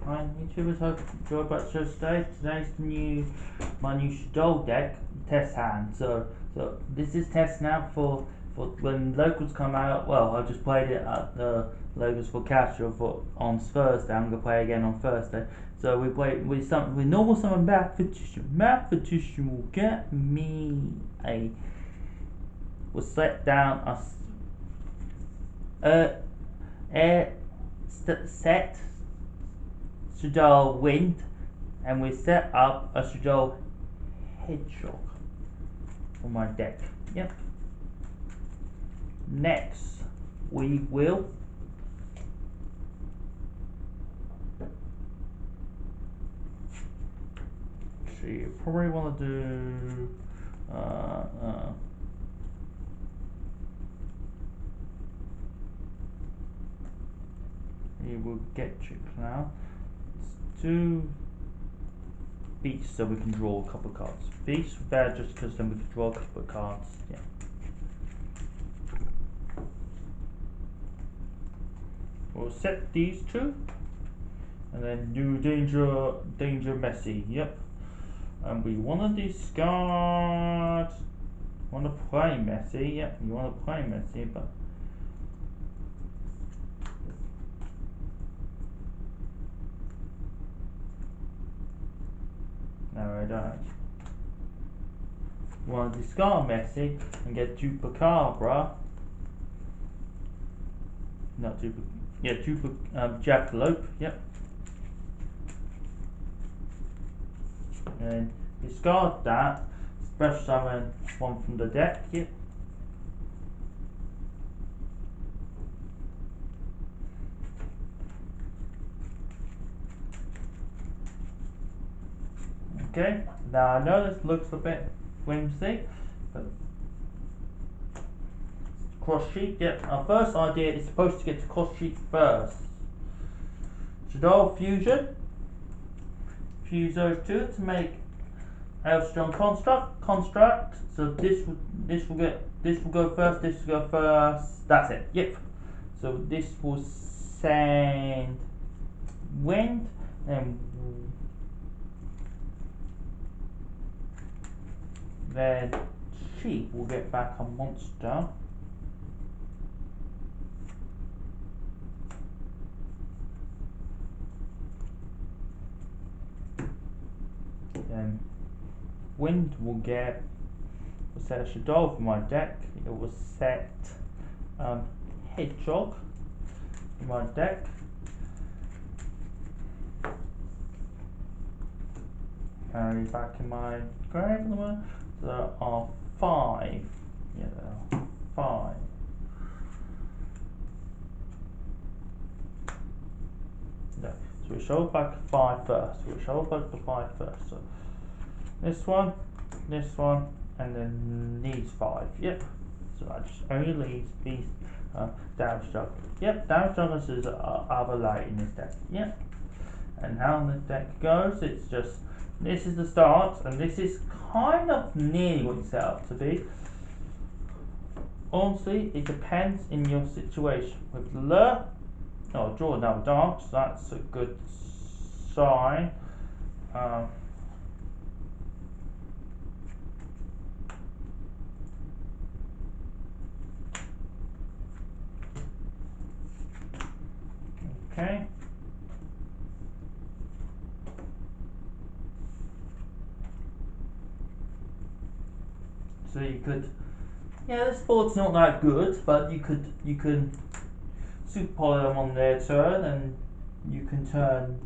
Hi YouTubers, hope you enjoy about the show today. Today's my new shaddoll deck test hand. So this is testing out for when locals come out. Well, I just played it at the locals for casual on Thursday. I'm gonna play again on Thursday. So we play with something with normal summon mathematician. Mathematician will get me a will set down a set shaddoll wind, and we set up a shaddoll hedgehog for my deck. Yep. Next, we will see. You probably want to do. We will get you now. Let's do beast so we can draw a couple of cards. Beast there just because then we can draw a couple of cards. Yeah. We'll set these two, and then do danger messy. Yep. And we want to discard. Want to play messy? Yep. You want to play messy, but. No, I don't. You want to discard Messi and get Chupacabra. Not Chupa. Yeah, Jackalope. Yep. And discard that. Special summon one from the deck. Yep. Okay, now I know this looks a bit whimsy, but cross sheet, yep, our first idea is supposed to get to cross sheet first. Shaddoll fusion, fuse those two to make Elstrom construct, so this will go first, this will go first, that's it, yep. So this will send wind, and then she will get back a monster. Then wind will set a shaddoll for my deck. It will set hedgehog for my deck. Carry back in my grave at the moment. So there are 5. Yeah, there are 5. No. So we show back 5 first. We'll show back the 5 first. So this one, and then these 5. Yep. So that just only leaves these damage jugglers. Yep, damage jugglers is other light in this deck. Yep. And how this deck goes, it's just this is the start, and this is kind of nearly what you set up to be. Honestly, it depends in your situation. With lure, draw another dart, so that's a good sign. Okay. So you could, this board's not that good, but you can super poly them on their turn, and you can turn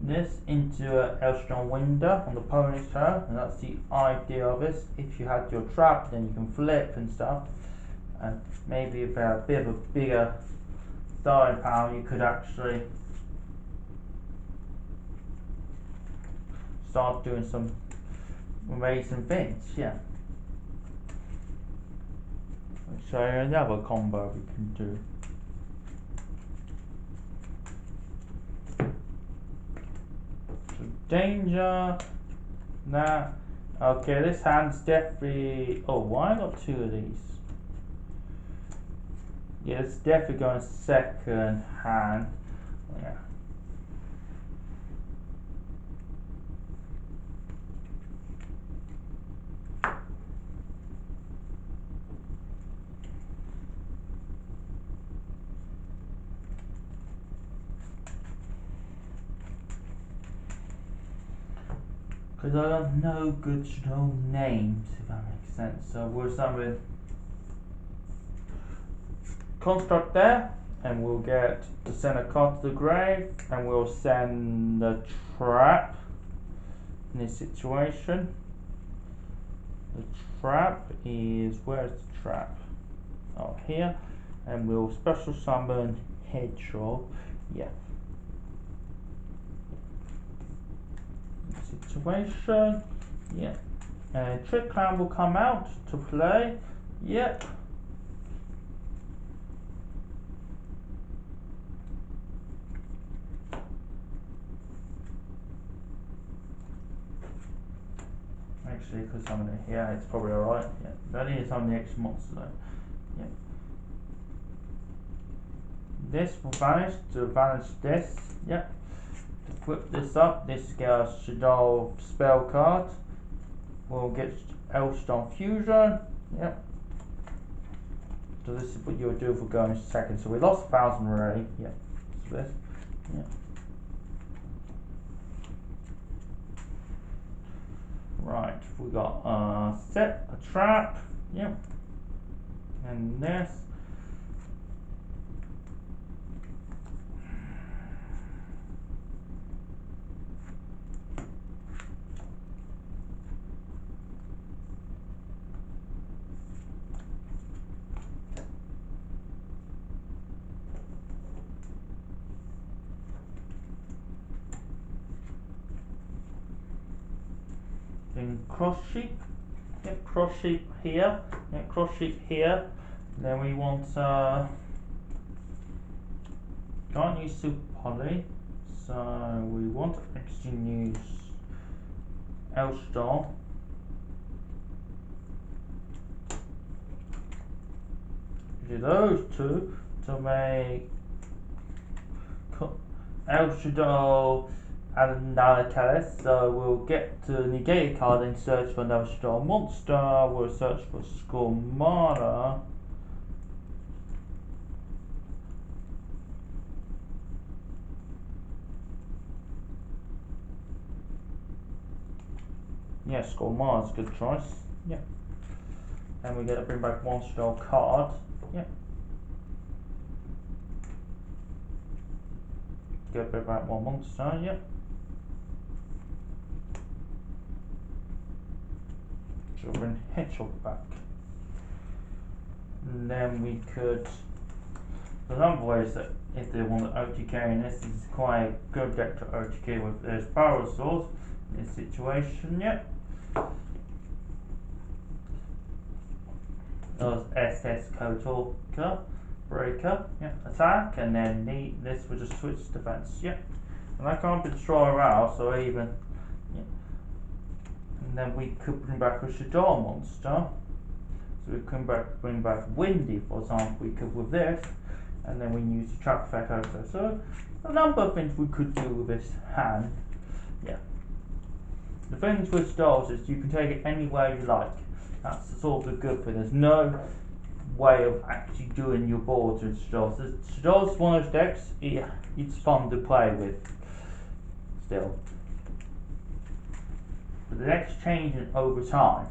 this into an Elstrom window on the opponent's turn, and that's the idea of this. If you had your trap, then you can flip and stuff, and maybe if you had a bit of a bigger side power, you could actually start doing some amazing things. Yeah. I'll show you another combo we can do. So danger. Nah. Okay, this hand's definitely. Oh, why I got 2 of these? Yeah, it's definitely going second hand. Yeah. Because I don't know good shaddoll names, if that makes sense. So we'll start with construct there, and we'll get the center card to the grave, and we'll send the trap in this situation. The trap is, where's the trap? Oh, here, and we'll special summon hedgehog. Yeah. Situation. Yeah. And trick clown will come out to play. Yep. Actually, because I'm in here, it's probably alright. Yeah. That is on the extra monster though. Yeah. This will vanish to vanish this. Yep. To equip this up, this gets shaddoll spell card. We'll get Elstone Fusion. Yep. So this is what you'll do for going second. So we lost 1,000 already. Yep. So this. Yep. Right, we got set a trap. Yep. And this. Then cross sheep. Yep, cross sheep here. Yep, cross sheep here. Then we want can't use super poly, so we want to actually use Elstone. Do those two to make Elstone and another talent. So we'll get to negate a card and search for another shaddoll monster. We'll search for Scormana. Yeah, Scormana's a good choice. Yeah. And we get to bring back one shaddoll card. Yeah. Get to bring back one monster. Yeah. So we'll bring Hedgehog back. And then we could. There's other ways that if they want to OTK, and this is quite a good deck to OTK with. There's Power Source in this situation. Yep. There's SS Kotalka Breaker. Yep. Attack, and then this would just switch defense. Yep. And I can't destroy her out, so even. Yep. And then we could bring back a shaddoll monster. So we can bring back Windy, for example. We could with this. And then we use the trap effect also. So a number of things we could do with this hand. Yeah. The things with shadolls is you can take it any way you like. That's sort of the good thing. There's no way of actually doing your boards with shadolls. Shadolls one of those decks, it's fun to play with. Still. But the deck's changing over time.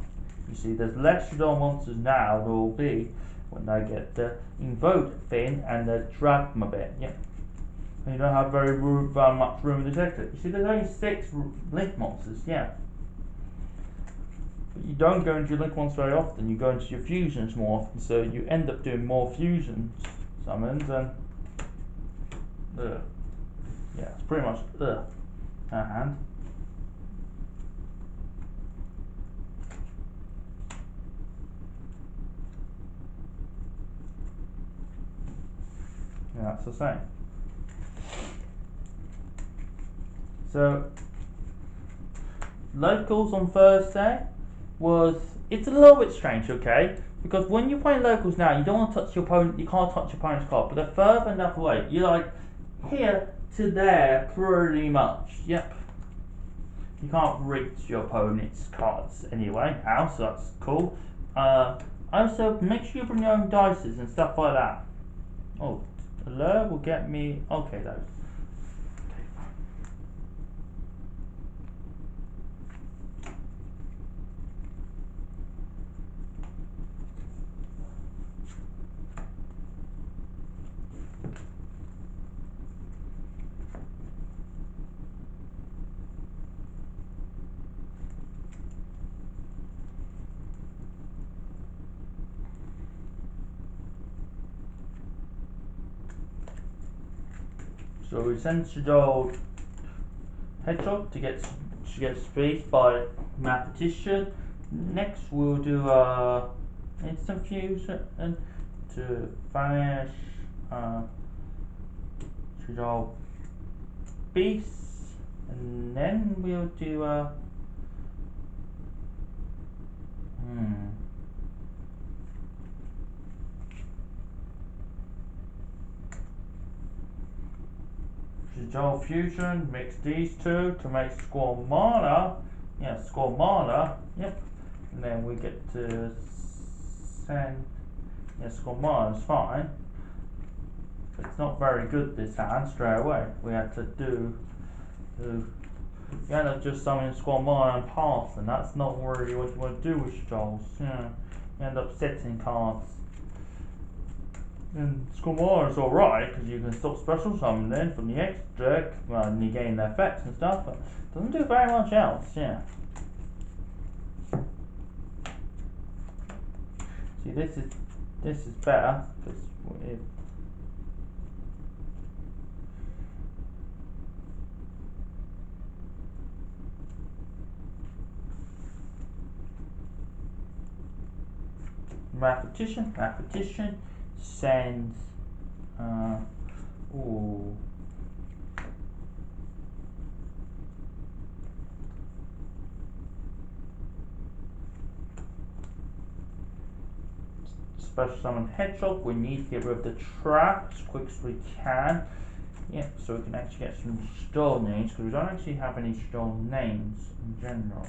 You see, there's less shadoll monsters now there will be when they get the invoke thing and the drag a bit. Yeah. And you don't have very much room in the deck. You see, there's only 6 link monsters. Yeah. But you don't go into your link monsters very often. You go into your fusions more often, so you end up doing more fusion summons and. Yeah, it's pretty much a hand. Yeah, that's the same. So, locals on Thursday it's a little bit strange, okay? Because when you're playing locals now, you don't want to touch your opponent, you can't touch your opponent's card, but they're further enough away. You're like here to there pretty much. Yep. You can't reach your opponent's cards anyway, so that's cool. Also, make sure you bring your own dices and stuff like that. Oh, alert will get me. Okay, those. So we send shaddoll hedgehog to get spaced by mathematician. Next we'll do instant fusion to vanish shaddoll beast, and then we'll do shaddoll fusion. Mix these two to make squamana. Yeah, squamana. Yep. And then we get to send. Yeah, squamana is fine. It's not very good this hand straight away. We had to do you end up just summoning Squamana and pass, and that's not really what you want to do with Shadolls. Yeah, you end up setting cards. And Squamana is alright because you can stop special summoning from the X deck, well, negating their effects and stuff, but it doesn't do very much else. Yeah. See, this is better because it. Mathematician sends ooh. Special summon hedgehog. We need to get rid of the trap as quick as we can. Yeah, so we can actually get some shaddoll names because we don't actually have any shaddoll names in general.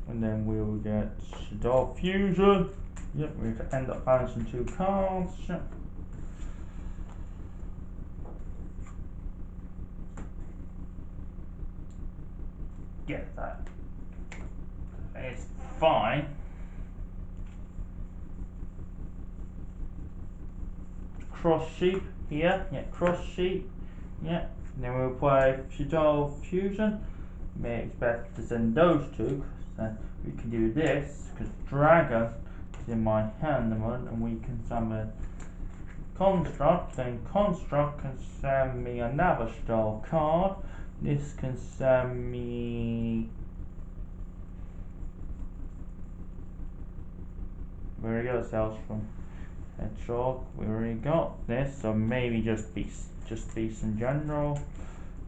And then we'll get shaddoll fusion. Yep, we end up balancing 2 cards. Yep. Get that. It's fine. Cross sheep here. Yeah, cross sheep. Yeah. And then we'll play shaddoll fusion. Maybe it's better to send those two because we can do this because dragon is in my hand the moment, and we can summon construct. Then construct can send me another shaddoll card. This can send me. We already got ourselves from hedgehog. We already got this, so maybe just beast in general.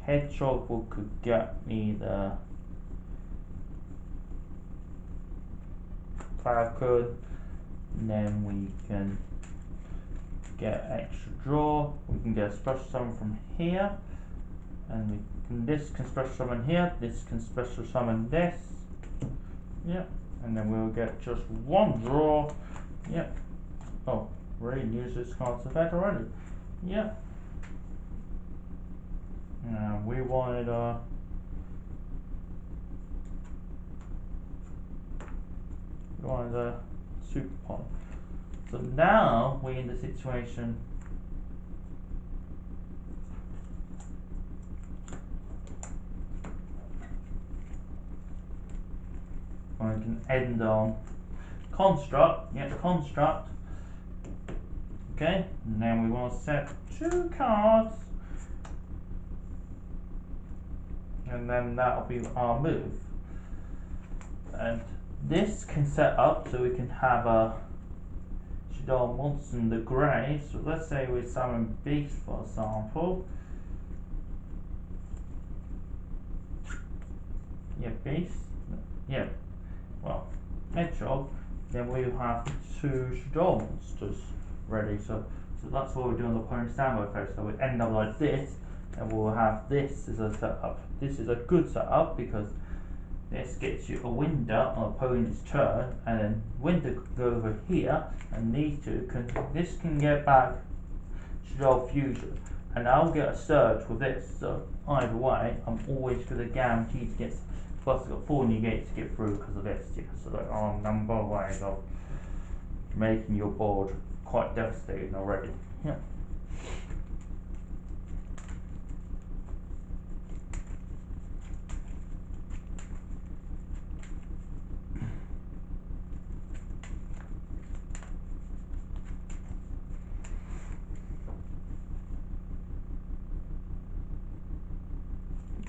Hedgehog could get me the falcon, and then we can get extra draw. We can get a special summon from here, and this can special summon here. This can special summon this. Yep, and then we'll get just 1 draw. Yep. Oh, already used this card's effect already. Yep. We wanted a super pod. So now we're in the situation where we can end on construct. Yep, construct. Okay, and then we want to set 2 cards, and then that'll be our move. And this can set up so we can have a shaddoll monster in the grave. So let's say we summon beast, for example. Yeah, beast. Yeah. Well, hedgehog. Then we have 2 shaddoll monsters ready. So that's what we're doing on the opponent standby phase. So we end up like this, and we'll have this as a setup. This is a good setup because this gets you a window on opponent's turn, and then window can go over here, and these two can get back shaddoll fusion, and I'll get a surge with this. So either way, I'm always going to guarantee to get. Plus, I've got 4 negates to get through because of this. Yeah, so there are a number of ways of making your board quite devastating already. Yeah.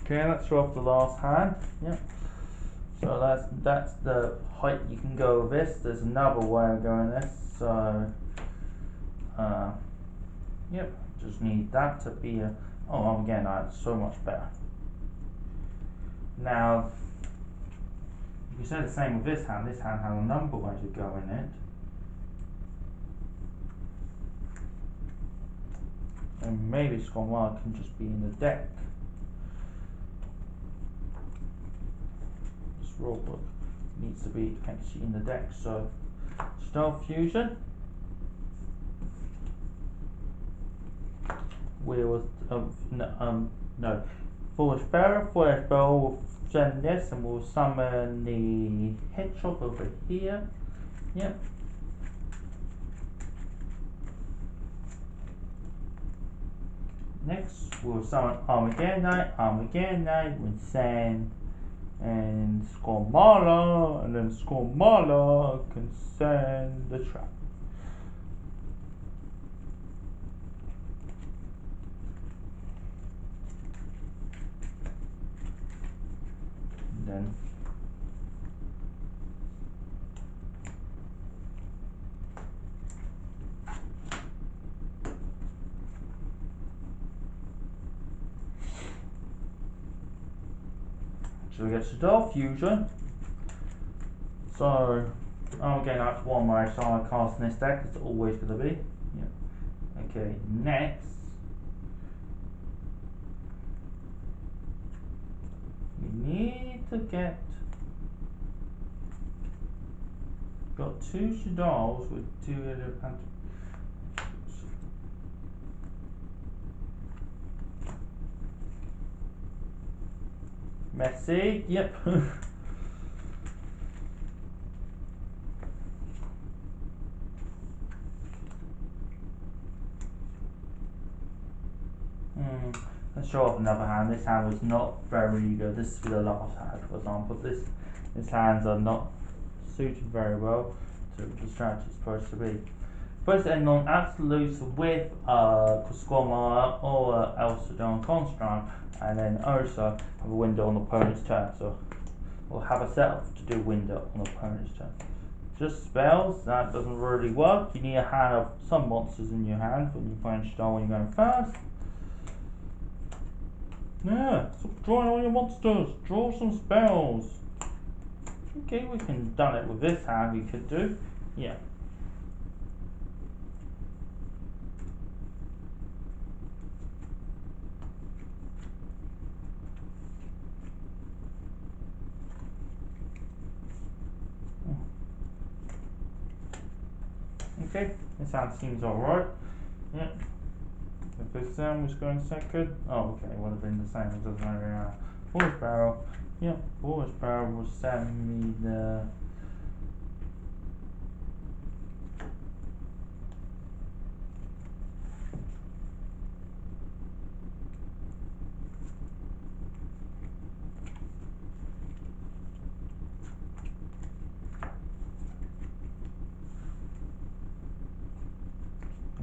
Okay, let's draw up the last hand. Yep. So that's the height you can go with this. There's another way of going this. So, yep. Just need that to be a. Oh, again, that's so much better. Now, you can say the same with this hand. This hand has a number of ways of going it. And maybe Squad Mark can just be in the deck. This rulebook needs to be actually in the deck. So, Stealth Fusion. We will no. Forge Barrel will send this and we'll summon the Hedgehog over here. Yep. Next we'll summon Armageddon with send and Squamala, and then Squamala can send the trap. And then so we get shaddoll Fusion. So again, that's one way so I cast in this deck, it's always going to be. Yeah. Okay, next we need to get got two shaddolls with two messy, yep. Let's show off another hand. This hand was not very good. This is the last hand, for example. This hands are not suited very well to the strategy it's supposed to be. First end on absolutes with Squamar or Elsadon Construct, and then also have a window on the opponent's turn. So we'll have a setup to do window on the opponent's turn. Just spells, that doesn't really work. You need a hand of some monsters in your hand when you're playing Shaddoll when you're going first. Yeah, stop drawing all your monsters. Draw some spells. Okay, we can done it with this hand. We could do, yeah. Okay, this hand seems alright. Yeah. If this was going second, oh okay, it would have been the same. It doesn't matter now. Forge Barrel, yeah, Forge Barrel will send me the.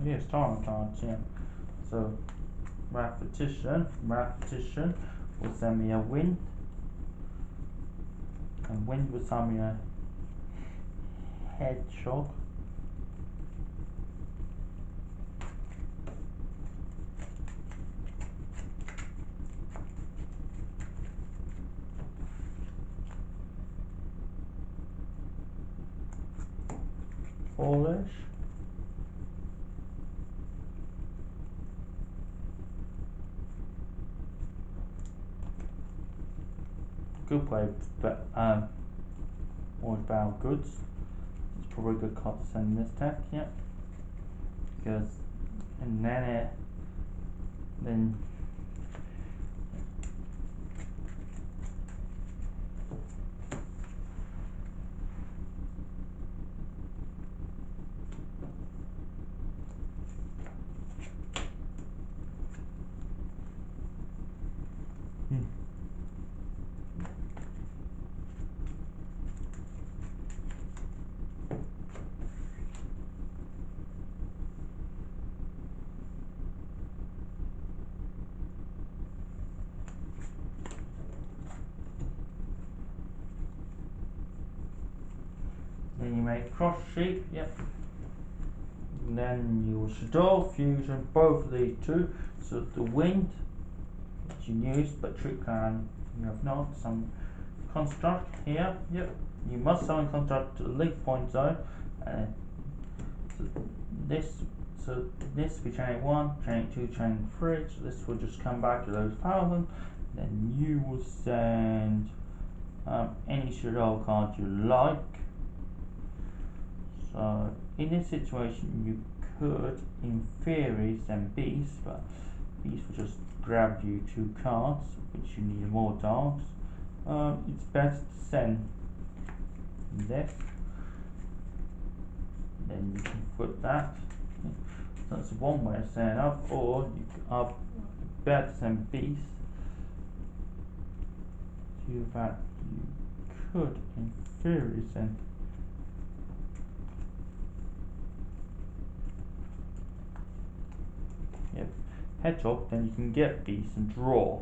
Yes, time cards, yeah. So Repetition will send me a wind. And wind will send me a hedgehog. Foolish. Good play, but Forge Barrel Goods. It's probably a good card to send in this deck, yeah. Because and then generate cross sheep, yep. And then you will shaddoll fusion both of these two, so the wind which you used but trick clan you have not. Some construct here, yep. You must summon construct to the link point zone, and so this will be chain 1, chain 2, chain 3, so this will just come back to those 1000. Then you will send any shaddoll card you like. So in this situation you could in theory send beast, but beast will just grab you 2 cards which you need more dogs. It's best to send this, then you can put that. So that's one way of setting up, or you could better send beast to that you could in theory send hedgehog, then you can get beast and draw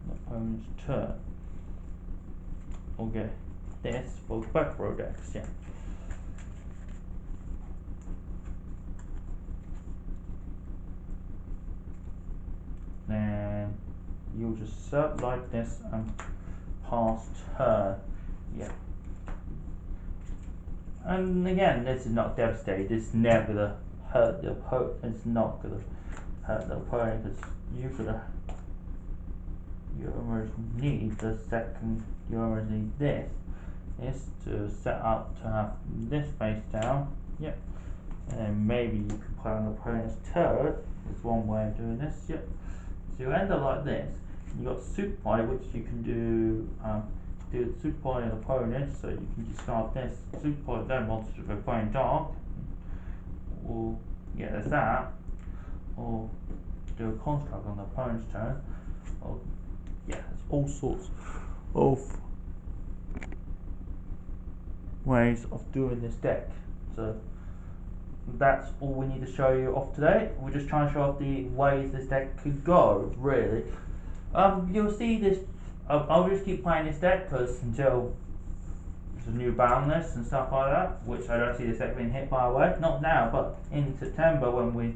the opponent's turn, or get this for back row decks, yeah. Then you'll just set like this and pass turn, yeah. And again, this is not devastating. This is never gonna hurt the opponent. It's not gonna hurt the opponent because usually you almost need the second. You almost need this. Is to set up to have this face down. Yep. And maybe you can play on the opponent's turn. There's one way of doing this. Yep. So you end up like this. You got super party, which you can do the super party on opponent, so you can discard this super party their monster if they're playing dark, or yeah, there's that, or do a construct on the opponent's turn, or yeah, there's all sorts of ways of doing this deck. So that's all we need to show you off today. We're just trying to show off the ways this deck could go, really. You'll see this. I'll just keep playing this deck because until there's a new ban list and stuff like that, which I don't see this deck being hit by a wave. Not now, but in September when we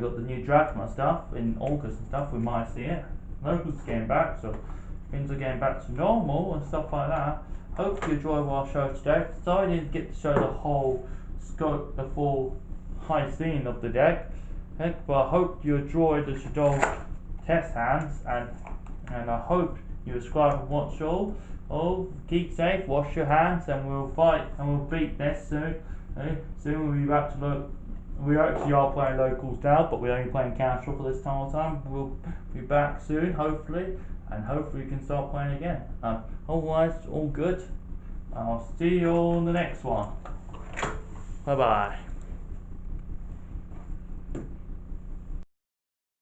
got the new Drachma stuff in August and stuff, we might see it. Locals getting back, so things are getting back to normal and stuff like that. Hope you enjoyed our show today. Sorry I didn't get to show the whole scope, the full high scene of the deck, but I hope you enjoyed the shaddoll test hands, and I hope you subscribe and watch all. Oh, keep safe, wash your hands, and we'll fight and we'll beat this soon. Soon we'll be back to look. We actually are playing locals now, but we're only playing casual for this time. We'll be back soon, hopefully, and hopefully we can start playing again. Otherwise, all good. I'll see you all in the next one. Bye bye.